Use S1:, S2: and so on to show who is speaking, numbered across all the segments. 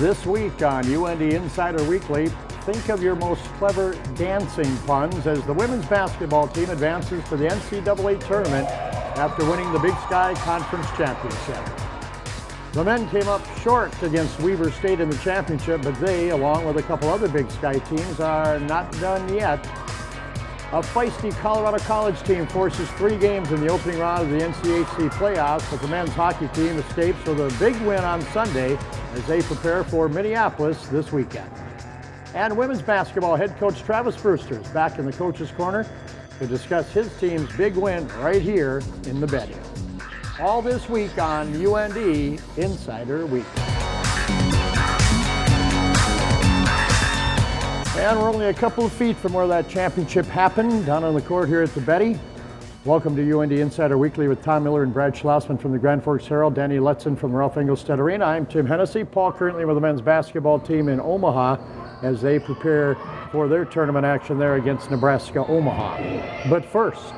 S1: This week on UND Insider Weekly, think of your most clever dancing puns as the women's basketball team advances to the NCAA tournament after winning the Big Sky Conference Championship. The men came up short against Weber State in the championship, but they, along with a couple other Big Sky teams, are not done yet. A feisty Colorado College team forces 3 games in the opening round of the NCHC playoffs, but the men's hockey team escapes with a big win on Sunday as they prepare for Minneapolis this weekend. And women's basketball head coach Travis Brewster is back in the coach's corner to discuss his team's big win right here in the Betty. All this week on UND Insider Weekly. And we're only a couple of feet from where that championship happened, down on the court here at the Betty. Welcome to UND Insider Weekly with Tom Miller and Brad Schlossman from the Grand Forks Herald, Danny Lutzen from the Ralph Engelstad Arena. I'm Tim Hennessy. Paul currently with the men's basketball team in Omaha as they prepare for their tournament action there against Nebraska Omaha. But first,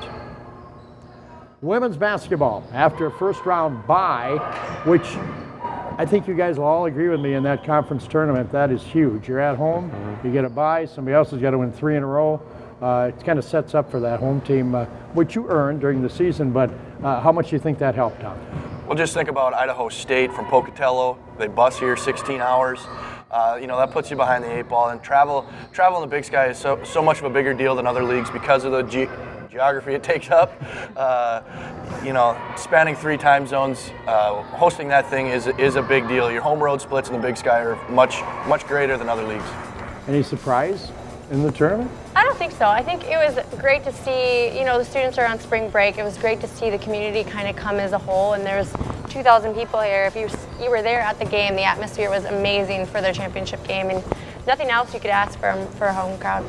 S1: women's basketball after a first round bye, which I think you guys will all agree with me in that conference tournament. That is huge. You're at home, you get a bye, somebody else has got to win 3 in a row. It kind of sets up for that home team, which you earned during the season, but how much do you think that helped, Tom?
S2: Well, just think about Idaho State from Pocatello. They bus here 16 hours. That puts you behind the 8 ball. And travel in the Big Sky is so much of a bigger deal than other leagues because of the geography it takes up. Spanning 3 time zones, hosting that thing is a big deal. Your home road splits in the Big Sky are much greater than other leagues. Any
S1: surprise in the tournament?
S3: I don't think so. I think it was great to see, the students are on spring break. It was great to see the community kind of come as a whole, and there's 2,000 people here. If you were there at the game, the atmosphere was amazing for their championship game, and nothing else you could ask for a home crowd.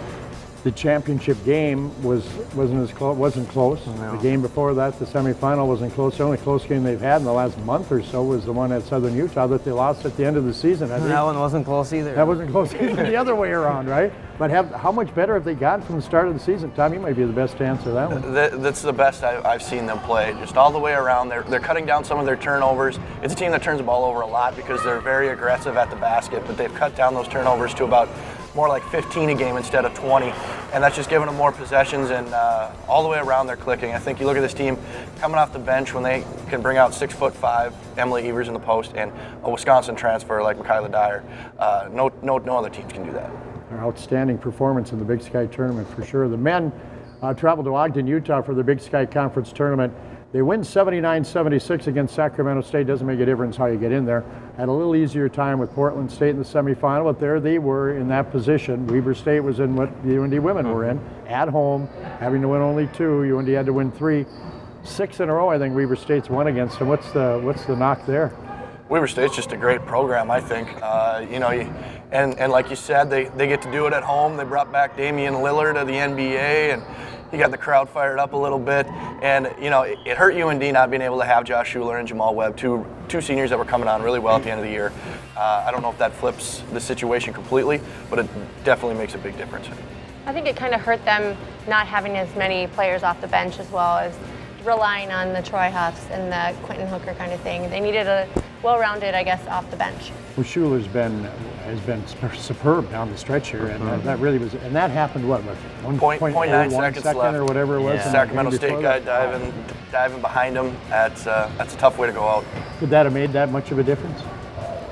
S1: The championship game wasn't close. No. The game before that, the semifinal, wasn't close. The only close game they've had in the last month or so was the one at Southern Utah that they lost at the end of the season.
S4: That one wasn't close either.
S1: That wasn't close either, the other way around, right? But how much better have they gotten from the start of the season? Tom, you might be the best to answer that one.
S2: That's the best I've seen them play, just all the way around. They're cutting down some of their turnovers. It's a team that turns the ball over a lot because they're very aggressive at the basket, but they've cut down those turnovers to about more like 15 a game instead of 20, and that's just giving them more possessions, and all the way around they're clicking. I think you look at this team coming off the bench when they can bring out 6'5" Emily Evers in the post and a Wisconsin transfer like Michaela Dyer. No other teams can do that.
S1: An outstanding performance in the Big Sky tournament for sure. The men traveled to Ogden, Utah for the Big Sky Conference tournament. They win 79-76 against Sacramento State. Doesn't make a difference how you get in there. Had a little easier time with Portland State in the semifinal, but there they were in that position. Weber State was in what the UND women were in, at home, having to win only 2. UND had to win 3. 6 in a row, I think Weber State's won against them. What's the knock there?
S2: Weber State's just a great program, I think. And like you said, they get to do it at home. They brought back Damian Lillard of the NBA, and he got the crowd fired up a little bit. And, it hurt UND not being able to have Josh Schuler and Jamal Webb, two seniors that were coming on really well at the end of the year. I don't know if that flips the situation completely, but it definitely makes a big difference.
S3: I think it kind of hurt them not having as many players off the bench as well as relying on the Troy Huffs and the Quentin Hooker kind of thing. They needed a well-rounded, I guess, off the bench.
S1: Well, Schuler's has been superb down the stretch here, and that really was, and that happened what,
S2: 1.9 seconds left,
S1: or whatever it was.
S2: Yeah. Sacramento State guy diving behind him. That's a tough way to go out.
S1: Could that have made that much of a difference?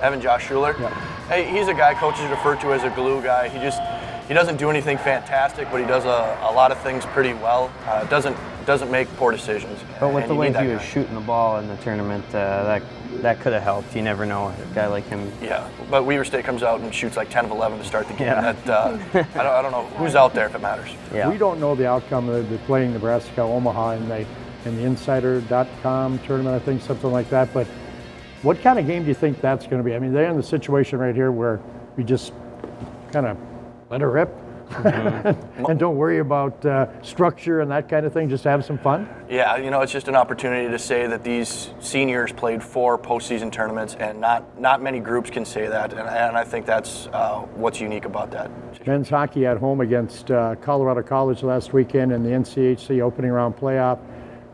S2: Having Josh Schuler?
S1: Yeah.
S2: Hey, he's a guy coaches refer to as a glue guy. He doesn't do anything fantastic, but he does a lot of things pretty well. Doesn't make poor decisions.
S4: But with the way he was shooting the ball in the tournament, that could have helped. You never know, a guy like him.
S2: Yeah, but Weber State comes out and shoots like 10 of 11 to start the game. Yeah. I don't know who's out there if it matters.
S1: Yeah. We don't know the outcome of the playing Nebraska Omaha in the Insider.com tournament, I think, something like that. But what kind of game do you think that's going to be? I mean, they're in the situation right here where we just kind of let her rip. And don't worry about structure and that kind of thing, just have some fun?
S2: Yeah, it's just an opportunity to say that these seniors played 4 postseason tournaments, and not many groups can say that, and I think that's what's unique about that.
S1: Men's hockey at home against Colorado College last weekend in the NCHC opening round playoff.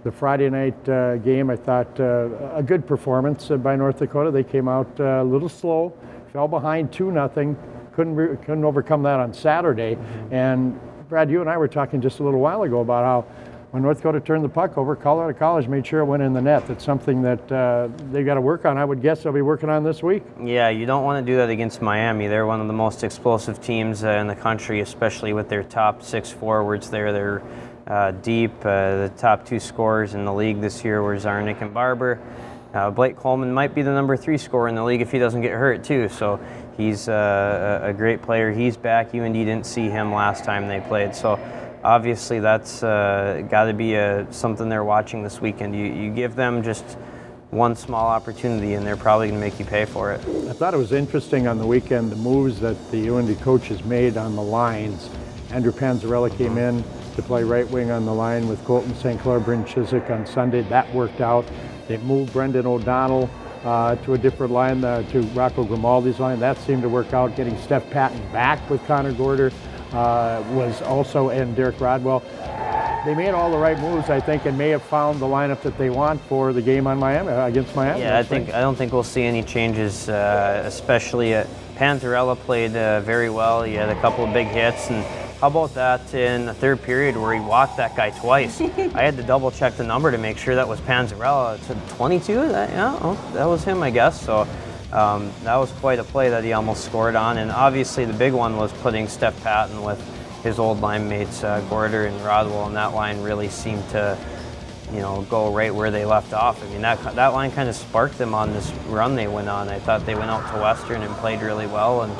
S1: The Friday night game, I thought a good performance by North Dakota. They came out a little slow, fell behind 2-0, couldn't overcome that on Saturday. And Brad, you and I were talking just a little while ago about how when North Dakota turned the puck over, Colorado College made sure it went in the net. That's something that they got to work on. I would guess they'll be working on this week.
S4: Yeah, you don't want to do that against Miami. They're one of the most explosive teams in the country, especially with their top 6 forwards there. They're deep. The top 2 scorers in the league this year were Zarnik and Barber. Blake Coleman might be the number 3 scorer in the league if he doesn't get hurt too. So he's a great player. He's back. UND didn't see him last time they played. So obviously that's got to be something they're watching this weekend. You give them just one small opportunity and they're probably going to make you pay for it.
S1: I thought it was interesting on the weekend, the moves that the UND coaches made on the lines. Andrew Panzarella came in to play right wing on the line with Colton St. Clair, Bryn Chiswick on Sunday. That worked out. They moved Brendan O'Donnell to a different line, to Rocco Grimaldi's line. That seemed to work out. Getting Steph Patton back with Connor Gorder was also, and Derek Rodwell. They made all the right moves, I think, and may have found the lineup that they want for the game on Miami against Miami.
S4: Yeah, I don't think we'll see any changes, especially Panzarella played very well. He had a couple of big hits, and how about that in the third period where he walked that guy twice? I had to double check the number to make sure that was Panzarella. It said 22. That was him, I guess. So that was quite a play that he almost scored on. And obviously the big one was putting Steph Patton with his old line mates Gorder and Rodwell, and that line really seemed to, go right where they left off. I mean, that line kind of sparked them on this run they went on. I thought they went out to Western and played really well, and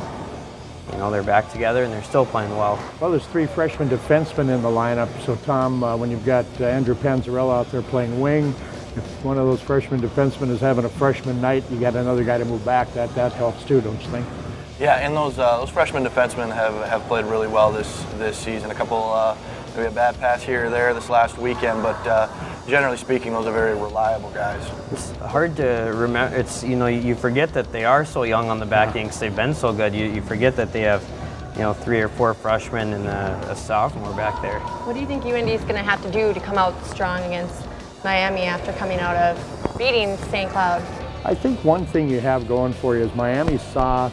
S4: they're back together and they're still playing well.
S1: Well, there's 3 freshman defensemen in the lineup. So, Tom, when you've got Andrew Panzarella out there playing wing, if one of those freshman defensemen is having a freshman night, you got another guy to move back. That helps too, don't you think?
S2: Yeah, and those freshman defensemen have played really well this season. A couple, maybe a bad pass here or there this last weekend, but generally speaking, those are very reliable guys.
S4: It's hard to remember. It's you forget that they are so young on the back end because they've been so good. You forget that they have 3 or 4 freshmen and a sophomore back there.
S3: What do you think UND is going to have to do to come out strong against Miami after coming out of beating St. Cloud?
S1: I think one thing you have going for you is Miami saw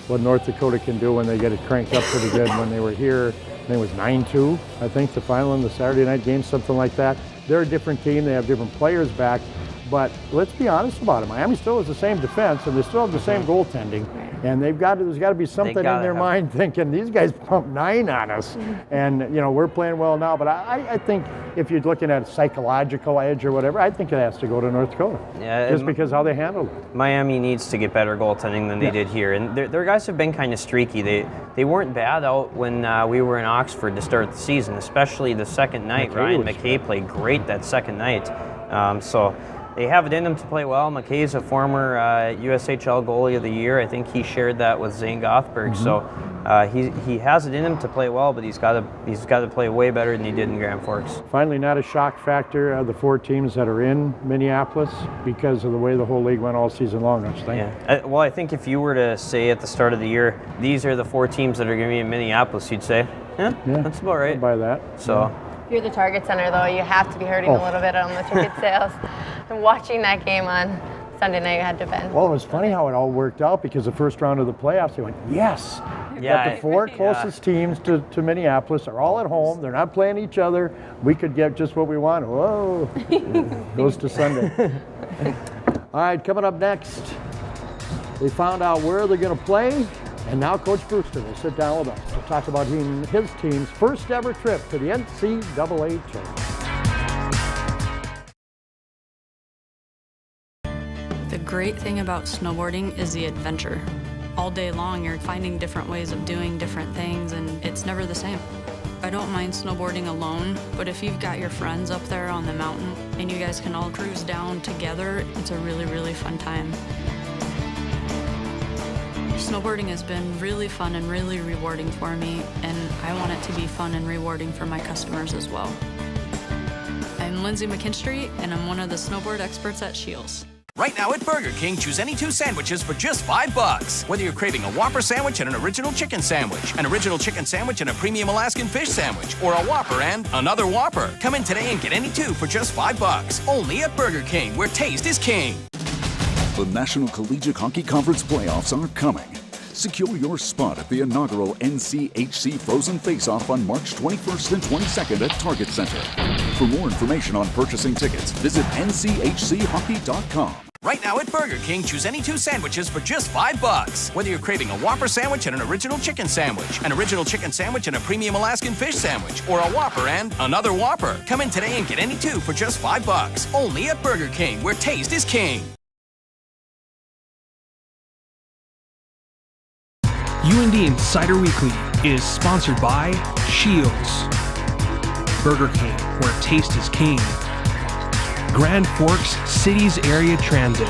S1: what North Dakota can do when they get it cranked up pretty good. When they were here, I think it was 9-2, I think, the final in the Saturday night game, something like that. They're a different team. They have different players back. But let's be honest about it. Miami still has the same defense, and they still have the same goaltending. And there's got to be something in their mind thinking, these guys pumped 9 on us. And, we're playing well now. But I think if you're looking at psychological edge or whatever, I think it has to go to North Dakota.
S4: Yeah,
S1: just because how they handled it.
S4: Miami needs to get better goaltending than they did here. And their guys have been kind of streaky. They weren't bad out when we were in Oxford to start the season, especially the second night. Ryan McKay played great that second night. So they have it in them to play well. McKay's a former USHL goalie of the year. I think he shared that with Zane Gothberg. So he has it in him to play well, but he's got to play way better than he did in Grand Forks.
S1: Finally, not a shock factor of the 4 teams that are in Minneapolis because of the way the whole league went all season long, I think.
S4: Yeah. Well, I think if you were to say at the start of the year, these are the 4 teams that are going to be in Minneapolis, you'd say, yeah. That's about right.
S1: I'll buy that.
S4: So.
S3: If you're the Target Center, though, you have to be hurting a little bit on the ticket sales. And watching that game on Sunday night had to been.
S1: Well, it was funny how it all worked out because the first round of the playoffs, they went, yes.
S4: Yeah,
S1: But the 4 closest teams to Minneapolis are all at home. They're not playing each other. We could get just what we want. Whoa. Goes to Sunday. All right, coming up next, they found out where they're going to play. And now Coach Brewster will sit down with us to talk about his team's first ever trip to the NCAA tournament.
S5: The great thing about snowboarding is the adventure. All day long, you're finding different ways of doing different things, and it's never the same. I don't mind snowboarding alone, but if you've got your friends up there on the mountain and you guys can all cruise down together, it's a really, really fun time. Snowboarding has been really fun and really rewarding for me, and I want it to be fun and rewarding for my customers as well. I'm Lindsay McKinstry, and I'm one of the snowboard experts at Shields.
S6: Right now at Burger King, choose any 2 sandwiches for just $5. Whether you're craving a Whopper sandwich and an original chicken sandwich, an original chicken sandwich and a premium Alaskan fish sandwich, or a Whopper and another Whopper. Come in today and get any 2 for just $5. Only at Burger King, where taste is king.
S7: The National Collegiate Hockey Conference playoffs are coming. Secure your spot at the inaugural NCHC Frozen Face-Off on March 21st and 22nd at Target Center. For more information on purchasing tickets, visit nchchockey.com.
S6: Right now at Burger King, choose any 2 sandwiches for just $5. Whether you're craving a Whopper sandwich and an original chicken sandwich, an original chicken sandwich and a premium Alaskan fish sandwich, or a Whopper and another Whopper. Come in today and get any 2 for just $5. Only at Burger King, where taste is king.
S8: UND Insider Weekly is sponsored by Shields, Burger King, where taste is king, Grand Forks Cities Area Transit,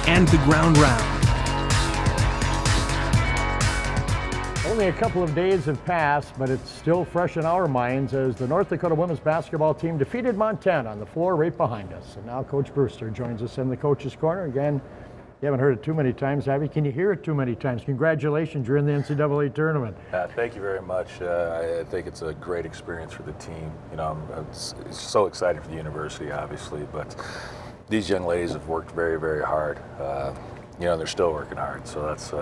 S8: and the Ground Round.
S1: Only a couple of days have passed, but it's still fresh in our minds as the North Dakota women's basketball team defeated Montana on the floor right behind us. And now Coach Brewster joins us in the Coach's Corner. Again, you haven't heard it too many times, have you? Can you hear it too many times? Congratulations, you're in the NCAA tournament.
S9: Thank you very much. I think it's a great experience for the team. You know, I'm so excited for the university, obviously, but these young ladies have worked very, very hard. You know, they're still working hard, so that's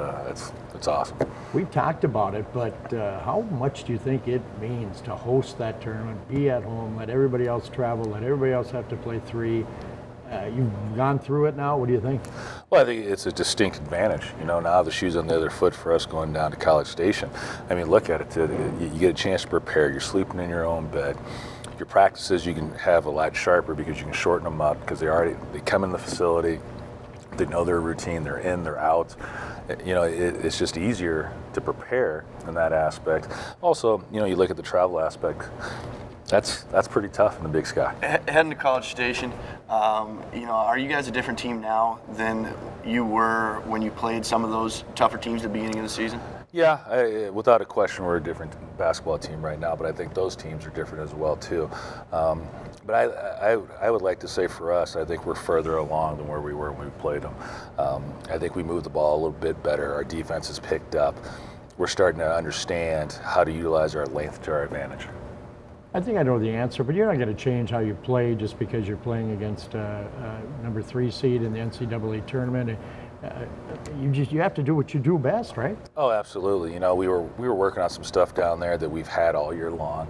S9: awesome.
S1: We've talked about it, but how much do you think it means to host that tournament, be at home, let everybody else travel, let everybody else have to play 3? You've gone through it now. What do you think?
S9: Well, I think it's a distinct advantage. You know, now the shoe's on the other foot for us going down to College Station. I mean, look at it. You get a chance to prepare. You're sleeping in your own bed. Your practices you can have a lot sharper because you can shorten them up because they come in the facility. They know their routine. They're in. They're out. You know, it's just easier to prepare in that aspect. Also, you know, you look at the travel aspect. That's pretty tough in the Big Sky.
S2: Heading to College Station, you know, are you guys a different team now than you were when you played some of those tougher teams at the beginning of the season?
S9: Yeah, without a question, we're a different basketball team right now, but I think those teams are different as well too. But I would like to say for us, I think we're further along than where we were when we played them. I think we moved the ball a little bit better. Our defense has picked up. We're starting to understand how to utilize our length to our advantage.
S1: I think I know the answer, but you're not going to change how you play just because you're playing against number 3 seed in the NCAA tournament. You have to do what you do best, right?
S9: Oh, absolutely. You know, we were working on some stuff down there that we've had all year long.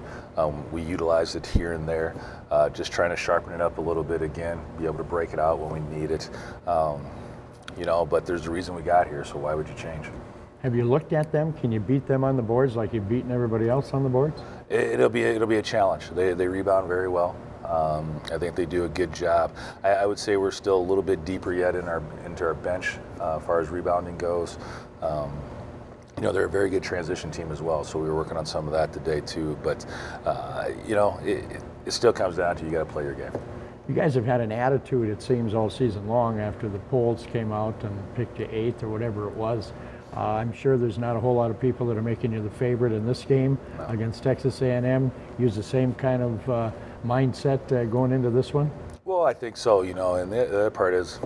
S9: We utilized it here and there, just trying to sharpen it up a little bit again, be able to break it out when we need it. You know, but there's a reason we got here, so why would you change?
S1: Have you looked at them? Can you beat them on the boards like you've beaten everybody else on the boards?
S9: It'll be a challenge. They rebound very well. I think they do a good job. I would say we're still a little bit deeper yet into our bench as far as rebounding goes. You know, they're a very good transition team as well, so we were working on some of that today too. But you know, it still comes down to you got to play your game.
S1: You guys have had an attitude, it seems, all season long after the polls came out and picked you 8th or whatever it was. I'm sure there's not a whole lot of people that are making you the favorite in this game against Texas A&M. Use the same kind of mindset going into this one?
S9: Well, I think so, you know, and the other part is,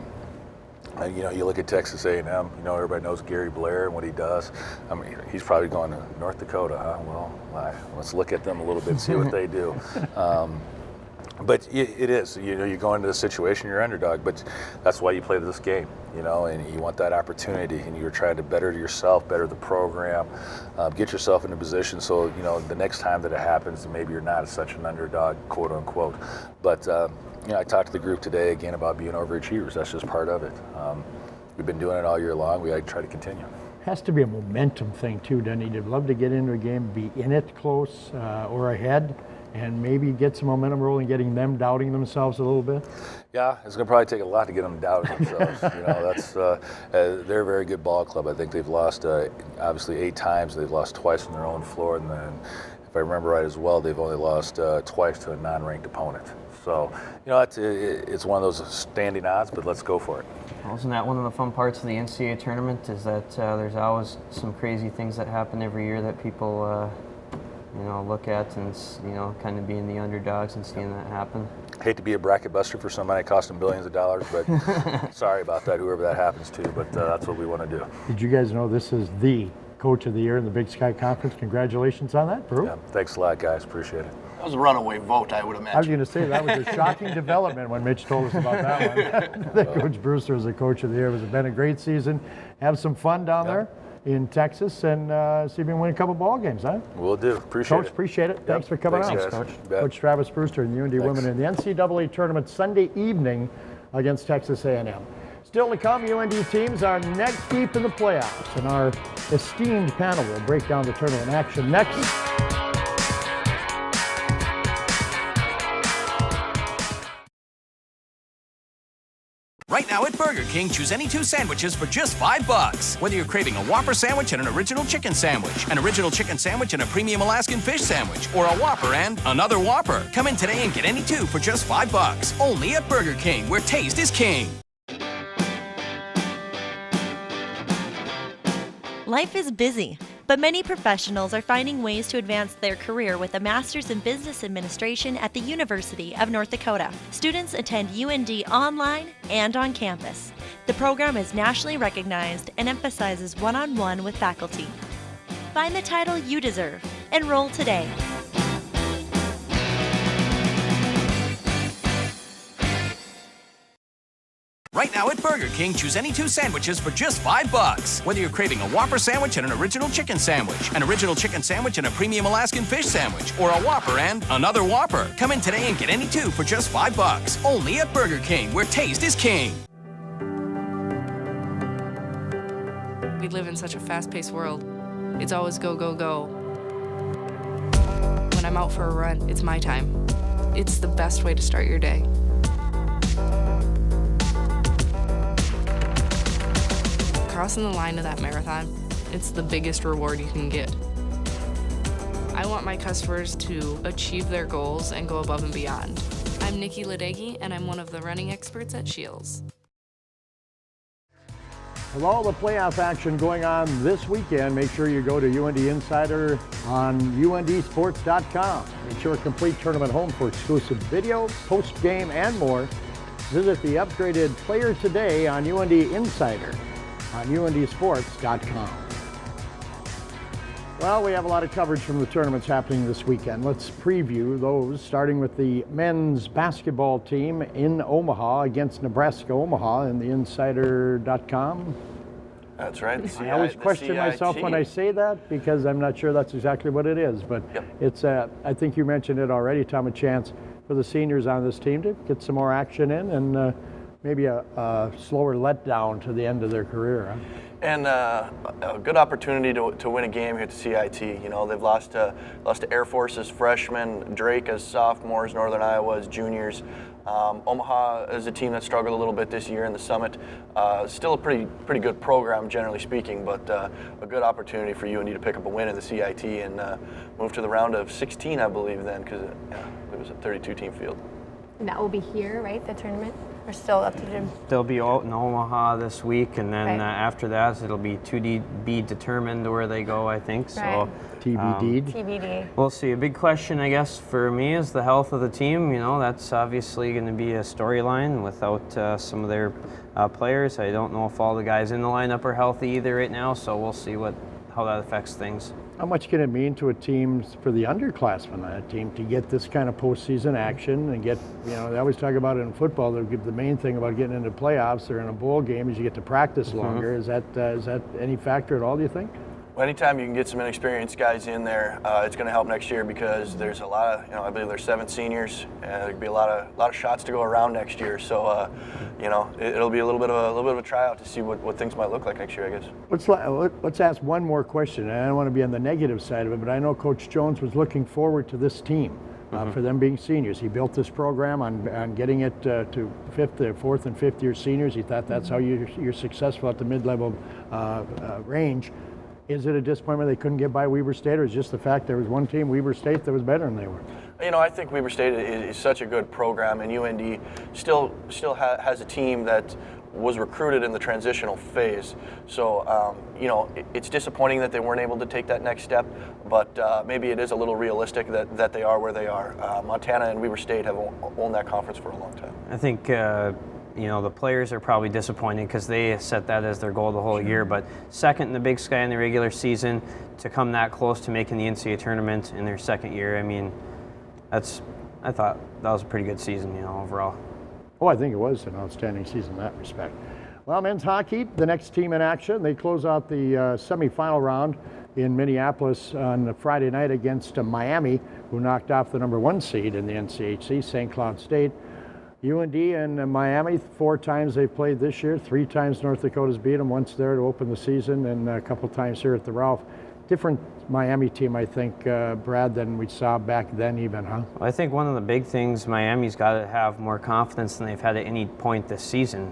S9: you know, you look at Texas A&M, you know, everybody knows Gary Blair and what he does. I mean, he's probably going to North Dakota, huh? Well, let's look at them a little bit, see what they do. But it is, you know, you go into the situation, you're underdog, but that's why you play this game, you know, and you want that opportunity, and you're trying to better yourself, better the program, get yourself in a position so, you know, the next time that it happens, maybe you're not such an underdog, quote unquote. But, you know, I talked to the group today again about being overachievers. That's just part of it. We've been doing it all year long. We try to continue.
S1: Has to be a momentum thing too, doesn't it? You'd love to get into a game, be in it close or ahead, and maybe get some momentum rolling, getting them doubting themselves a little bit?
S9: Yeah, it's going to probably take a lot to get them doubting themselves. You know, that's they're a very good ball club. I think they've lost obviously 8 times. They've lost twice on their own floor, and then, if I remember right as well, they've only lost twice to a non-ranked opponent. So, you know, it's one of those standing odds, but let's go for it.
S4: Well, isn't that one of the fun parts of the NCAA tournament, is that there's always some crazy things that happen every year that people you know, look at and, you know, kind of being the underdogs and seeing that happen.
S9: Hate to be a bracket buster for somebody costing billions of dollars, but sorry about that, whoever that happens to, but that's what we want to do.
S1: Did you guys know this is the Coach of the Year in the Big Sky Conference? Congratulations on that, Brew.
S9: Yeah, thanks a lot, guys. Appreciate it.
S2: That was a runaway vote, I would imagine.
S1: I was going to say that was a shocking development when Mitch told us about that one. That Coach Brewster was the coach of the year. It's been a great season. Have some fun down there in Texas and see if we can win a couple ball games, huh?
S9: Will do. Appreciate it.
S1: Coach, appreciate it. Thanks for coming
S9: Thanks,
S1: on.
S9: guys.
S1: Coach Travis Brewster and UND women in the NCAA tournament Sunday evening against Texas A&M. Still to come, UND teams are neck deep in the playoffs, and our esteemed panel will break down the tournament action next.
S6: Right now at Burger King, choose any 2 sandwiches for just $5. Whether you're craving a Whopper sandwich and an original chicken sandwich, an original chicken sandwich and a premium Alaskan fish sandwich, or a Whopper and another Whopper. Come in today and get any 2 for just $5. Only at Burger King, where taste is king.
S10: Life is busy, but many professionals are finding ways to advance their career with a Master's in Business Administration at the University of North Dakota. Students attend UND online and on campus. The program is nationally recognized and emphasizes one-on-one with faculty. Find the title you deserve. Enroll today.
S6: Right now at Burger King, choose any 2 sandwiches for just $5. Whether you're craving a Whopper sandwich and an original chicken sandwich, an original chicken sandwich and a premium Alaskan fish sandwich, or a Whopper and another Whopper. Come in today and get any 2 for just $5. Only at Burger King, where taste is king.
S5: We live in such a fast-paced world. It's always go, go, go. When I'm out for a run, it's my time. It's the best way to start your day. Crossing the line of that marathon, it's the biggest reward you can get. I want my customers to achieve their goals and go above and beyond. I'm Nikki Ledegi, and I'm one of the running experts at Shields.
S1: With all the playoff action going on this weekend, make sure you go to UND Insider on UNDsports.com. It's your complete tournament home for exclusive video, post-game, and more. Visit the upgraded Player Today on UND Insider on UNDsports.com. Well, we have a lot of coverage from the tournaments happening this weekend. Let's preview those, starting with the men's basketball team in Omaha against Nebraska Omaha in the Insider.com.
S2: That's right.
S1: I always question myself when I say that because I'm not sure that's exactly what it is. But it's, I think you mentioned it already, Tom, a chance for the seniors on this team to get some more action in and maybe a slower letdown to the end of their career. Huh?
S2: And a good opportunity to win a game here at the CIT. You know, they've lost to Air Force as freshmen, Drake as sophomores, Northern Iowa as juniors. Omaha is a team that struggled a little bit this year in the Summit. Still a pretty good program, generally speaking, but a good opportunity for UND to pick up a win in the CIT and move to the round of 16, I believe, then, because it was a 32-team field.
S3: And that will be here, right, the tournament? Or still up to Jim?
S4: They'll be out in Omaha this week, and then after that, it'll be to be determined where they go, I think. So
S1: TBD.
S3: TBD.
S4: We'll see. A big question, I guess, for me is the health of the team. You know, that's obviously going to be a storyline without some of their players. I don't know if all the guys in the lineup are healthy either right now, so we'll see how that affects things.
S1: How much can it mean to a team, for the underclassmen on a team, to get this kind of postseason action and get, you know, they always talk about it in football, the main thing about getting into playoffs or in a bowl game is you get to practice longer. Is that any factor at all, do you think?
S2: Well, anytime you can get some inexperienced guys in there, it's going to help next year because there's a lot of, you know, I believe there's 7 seniors, and there'll be a lot of shots to go around next year. So, you know, it'll be a little bit of a tryout to see what things might look like next year, I guess.
S1: Let's ask one more question. I don't want to be on the negative side of it, but I know Coach Jones was looking forward to this team for them being seniors. He built this program on getting it to 4th and 5th year seniors. He thought that's how you're successful at the mid-level range. Is it a disappointment they couldn't get by Weber State, or is it just the fact there was one team, Weber State, that was better than they were?
S2: You know, I think Weber State is such a good program, and UND still has a team that was recruited in the transitional phase. So, you know, it's disappointing that they weren't able to take that next step, but maybe it is a little realistic that they are where they are. Montana and Weber State have owned that conference for a long time.
S4: I think you know, the players are probably disappointed because they set that as their goal the whole year. But second in the Big Sky in the regular season, to come that close to making the NCAA tournament in their second year, I mean, I thought that was a pretty good season, overall.
S1: Oh, I think it was an outstanding season in that respect. Well, men's hockey, the next team in action. They close out the semifinal round in Minneapolis on Friday night against Miami, who knocked off the #1 seed in the NCHC, St. Cloud State. UND and Miami, 4 times they've played this year. 3 times North Dakota's beat them, once there to open the season, and a couple times here at the Ralph. Different Miami team, I think, Brad, than we saw back then even, huh?
S4: Well, I think one of the big things, Miami's got to have more confidence than they've had at any point this season.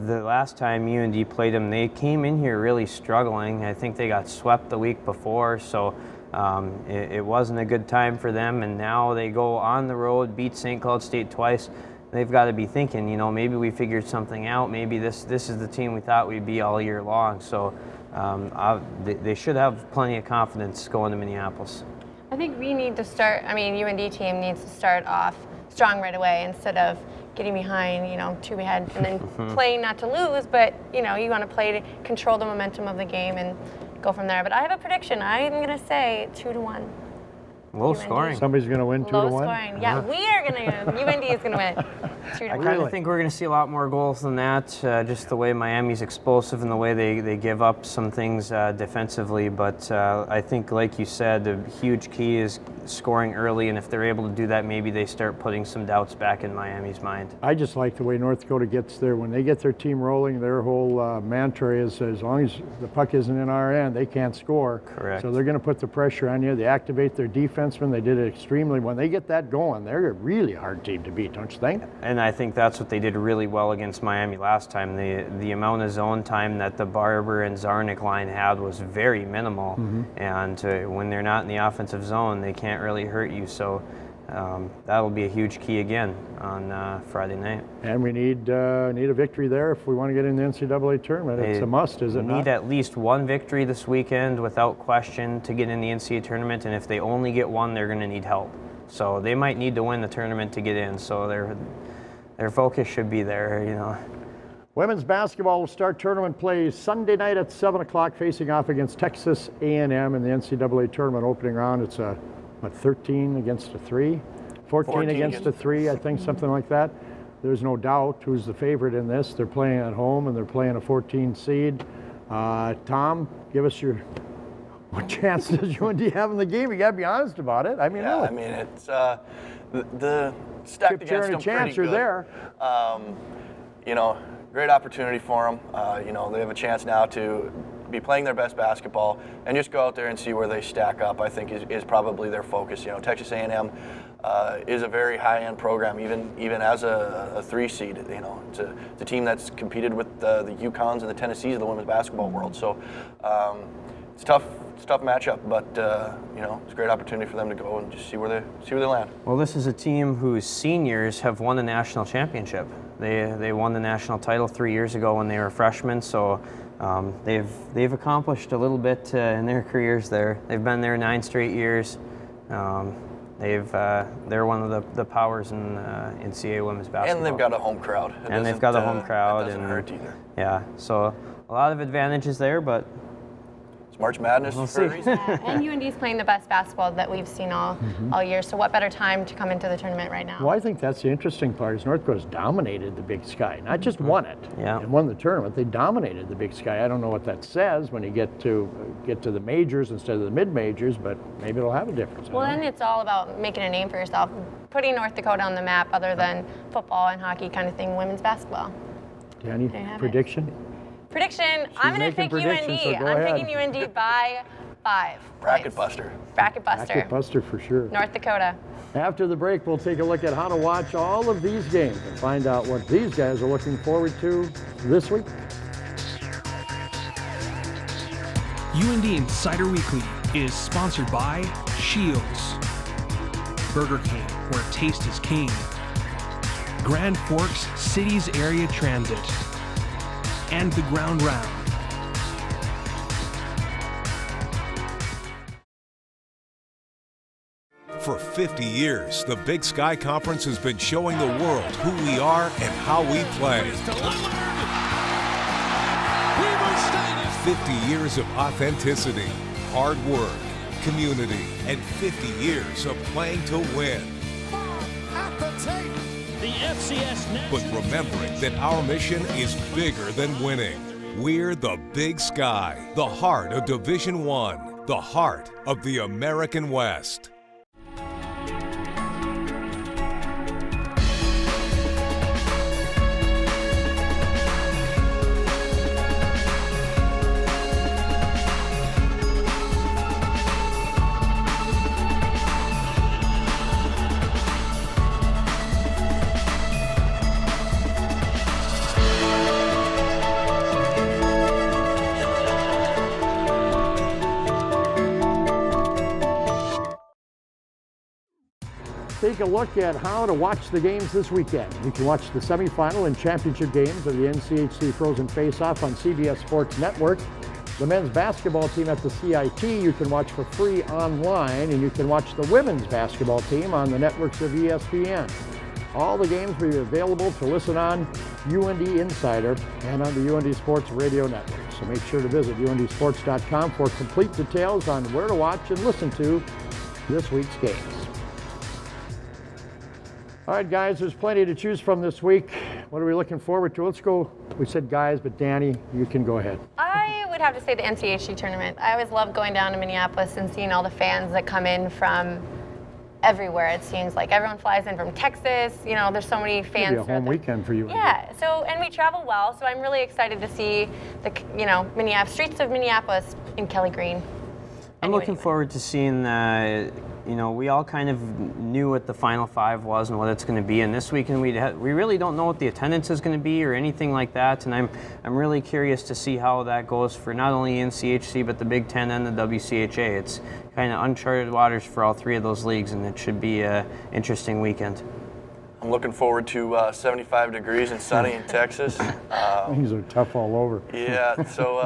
S4: The last time UND played them, they came in here really struggling. I think they got swept the week before, so it wasn't a good time for them. And now they go on the road, beat St. Cloud State twice. They've got to be thinking, maybe we figured something out. Maybe this is the team we thought we'd be all year long. So they should have plenty of confidence going to Minneapolis.
S3: I think we need to start, UND team needs to start off strong right away instead of getting behind, 2 ahead and then playing not to lose, but, you want to play to control the momentum of the game and go from there. But I have a prediction. I'm going to say 2-1.
S4: Low
S3: UND.
S4: scoring.
S1: Somebody's going to win 2-1?
S3: Low scoring. Yeah, we are going to win. UND is going to win 2-1.
S4: I kind of think we're going to see a lot more goals than that, just the way Miami's explosive and the way they give up some things defensively. But I think, like you said, the huge key is scoring early, and if they're able to do that, maybe they start putting some doubts back in Miami's mind.
S1: I just like the way North Dakota gets there. When they get their team rolling, their whole mantra is, as long as the puck isn't in our end, they can't score.
S4: Correct.
S1: So they're going to put the pressure on you. They activate their defensemen. They did it extremely. When they get that going, they're a really hard team to beat, don't you think?
S4: And I think that's what they did really well against Miami last time. The amount of zone time that the Barber and Zarnik line had was very minimal. And when they're not in the offensive zone, they can't really hurt you. So that'll be a huge key again on Friday night.
S1: And we need a victory there if we want to get in the NCAA tournament. It's a must, is it not?
S4: Need at least one victory this weekend without question to get in the NCAA tournament. And if they only get one, they're going to need help. So they might need to win the tournament to get in. So their focus should be there,
S1: Women's basketball will start tournament play Sunday night at 7 o'clock, facing off against Texas A&M in the NCAA tournament opening round. It's a 13 against a 3, 14 against a 3, I think, something like that. There's no doubt who's the favorite in this. They're playing at home and they're playing a 14 seed. Tom, give us what chance does UND have in the game? You got to be honest about it. Really.
S2: It's the stacked against them
S1: chance
S2: pretty
S1: you're
S2: good.
S1: there.
S2: Great opportunity for them. They have a chance now to be playing their best basketball and just go out there and see where they stack up. I think is probably their focus. Texas A&M is a very high-end program, even as a 3 seed. It's a team that's competed with the UConns and the Tennessees of the women's basketball world. So it's tough. It's a tough matchup, but it's a great opportunity for them to go and just see where they land.
S4: Well, this is a team whose seniors have won the national championship. They won the national title 3 years ago when they were freshmen. So they've accomplished a little bit in their careers there. They've been there 9 straight years. They're one of the powers in NCAA women's basketball.
S2: And they've got a home crowd.
S4: They've got a home crowd.
S2: That doesn't hurt either.
S4: Yeah, so a lot of advantages there, but
S2: March Madness for a reason.
S3: And UND's playing the best basketball that we've seen all year. So what better time to come into the tournament right now?
S1: Well, I think that's the interesting part is North Dakota's dominated the Big Sky. Not just won it and won the tournament. They dominated the Big Sky. I don't know what that says when you get to the majors instead of the mid-majors, but maybe it'll have a difference.
S3: Well, then it's all about making a name for yourself, putting North Dakota on the map other than football and hockey kind of thing, women's basketball.
S1: Any prediction?
S3: Prediction, I'm going to pick UND. I'm picking UND by 5.
S2: Bracket buster.
S3: Bracket buster.
S1: Bracket buster for sure.
S3: North Dakota.
S1: After the break, we'll take a look at how to watch all of these games and find out what these guys are looking forward to this week.
S8: UND Insider Weekly is sponsored by Shields, Burger King, where taste is king, Grand Forks Cities Area Transit, and the Ground Round.
S11: For 50 years, the Big Sky Conference has been showing the world who we are and how we play. 50 years of authenticity, hard work, community, and 50 years of playing to win.
S12: The FCS
S11: But remembering that our mission is bigger than winning. We're the Big Sky, the heart of Division I, the heart of the American West.
S1: Take a look at how to watch the games this weekend. You can watch the semifinal and championship games of the NCHC Frozen Face-Off on CBS Sports Network. The men's basketball team at the CIT you can watch for free online, and you can watch the women's basketball team on the networks of ESPN. All the games will be available to listen on UND Insider and on the UND Sports Radio Network. So make sure to visit UNDsports.com for complete details on where to watch and listen to this week's games. All right, guys, there's plenty to choose from this week. What are we looking forward to? Let's go. We said guys, but Danny, you can go ahead.
S3: I would have to say the NCHC tournament. I always love going down to Minneapolis and seeing all the fans that come in from everywhere. It seems like everyone flies in from Texas. You know, there's so many fans.
S1: It'll be a home weekend for you.
S3: Yeah. So, and we travel well. So I'm really excited to see the, Minneapolis streets of Minneapolis in Kelly Green.
S4: I'm looking forward to seeing we all kind of knew what the Final Five was and what it's going to be, and this weekend we really don't know what the attendance is going to be or anything like that, and I'm really curious to see how that goes for not only NCHC but the Big Ten and the WCHA. It's kind of uncharted waters for all three of those leagues, and it should be an interesting weekend.
S2: I'm looking forward to 75 degrees and sunny in Texas.
S1: Things are tough all over.
S2: Yeah, so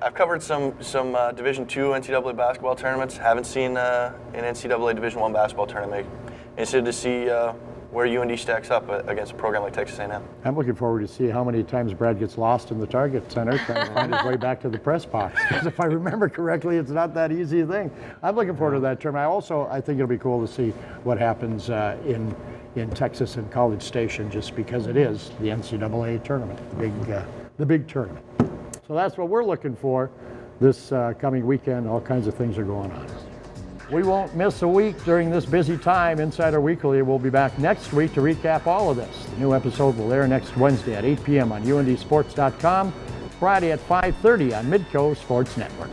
S2: I've covered some Division II NCAA basketball tournaments. Haven't seen an NCAA Division I basketball tournament. Interested to see where UND stacks up against a program like Texas A&M. I'm
S1: looking forward to see how many times Brad gets lost in the Target Center trying to find his way back to the press box. Because if I remember correctly, it's not that easy a thing. I'm looking forward to that tournament. I think it'll be cool to see what happens in Texas and College Station, just because it is the NCAA tournament, the big tournament. So that's what we're looking for this coming weekend. All kinds of things are going on. We won't miss a week during this busy time. Insider Weekly will be back next week to recap all of this. The new episode will air next Wednesday at 8 p.m. on UNDsports.com, Friday at 5:30 on Midco Sports Network.